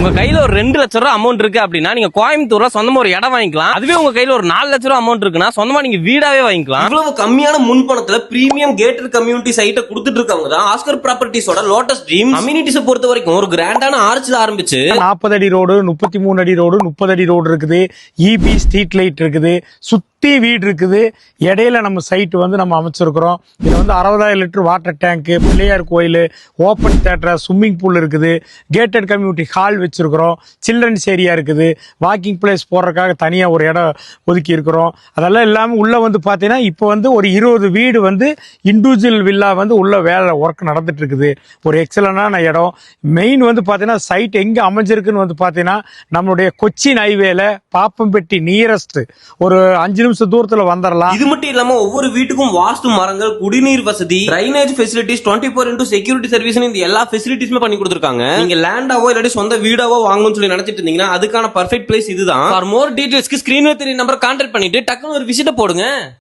உங்க கையில ஒரு 2 லட்சம் ரூபாய் அமௌண்ட் இருக்கு அப்படின்னா நீங்க கோயம்புத்தூர்ல சொந்தமா ஒரு இடம் வாங்கிக்கலாம். அதுவே உங்க கையில ஒரு 4 லட்சம் ரூபாய் அமௌண்ட் இருக்குன்னா சொந்தமா நீங்க வீடாவே வாங்கிக்கலாம். இவ்வளவு கம்மியான முன்பணத்துல பிரீமியம் கேட்டட் கம்யூனிட்டி சைட்டை கொடுத்துட்டு இருக்கவங்க தான் ஆஸ்கர் ப்ராப்பர்ட்டிஸோட லோட்டஸ் ட்ரீம். அம்யூனிட்டிஸை பொறுத்த வரைக்கும் ஒரு கிராண்டான ஆர்ச்ல ஆரம்பிச்சு 40 அடி ரோடு, 33 அடி ரோடு, 30 அடி ரோடு இருக்குது. இபி ஸ்ட்ரீட் லைட் இருக்குது, சுத்தி வீடு இருக்குது. இடையில நம்ம சைட் வந்து நம்ம அமைச்சிருக்கிறோம். இதுல வந்து 60,000 லிட்டர் வாட்டர் டேங்க், பிள்ளையார் கோயில், ஓப்பன் தியேட்டர், ஸ்விம்மிங் பூல் இருக்குது. கேட்டட் கம்யூனிட்டி ஹால் வச்சிருக்கிறோம். சில்ட்ரன்ஸ் ஏரியா இருக்குது. வாக்கிங் பிளேஸ் போடுறதுக்காக தனியா ஒரு இடம் ஒதுக்கி இருக்கிறோம். அதெல்லாம் இல்லாம உள்ள வந்து பாத்தீங்கன்னா இப்போ வந்து ஒரு 20 வீடு வந்து இண்டிவிஜுவல் வில்லா வந்து உள்ள வேலை ஒர்க் நடந்துட்டு இருக்குது. ஒரு எக்ஸலண்டான இடம். மெயின் வந்து பாத்தீங்கன்னா சைட் எங்க அமைஞ்சிருக்குன்னு வந்து பாத்தீங்கன்னா நம்மளுடைய கொச்சின் ஹைவேல பாப்பம்பட்டி நியரஸ்ட் ஒரு 5 நிமிஷம் தூரத்துல வந்துடலாம். இது மட்டும் இல்லாம ஒவ்வொரு வீட்டுக்கும் வாஸ்து மரங்கள், குடிநீர் வசதி, drainage facilities, 24x security service, இந்த எல்லா ஃபெசிலிட்டிஸுமே பண்ணி கொடுத்திருக்காங்க. நீங்க லேண்டாவோ இல்லாட்டி சொந்த வீடாவோ வாங்கணும்னு சொல்லி நினைச்சிட்டு இருந்தீங்கன்னா அதுக்கான பர்ஃபெக்ட் பிளேஸ் இதுதான். ஃபார் மோர் டீடைல்ஸ்க்கு ஸ்கிரீன்ல தெரிய நம்பர் கான்டாக்ட் பண்ணிட்டு டக்குனு ஒரு விசிட்ட போடுங்க.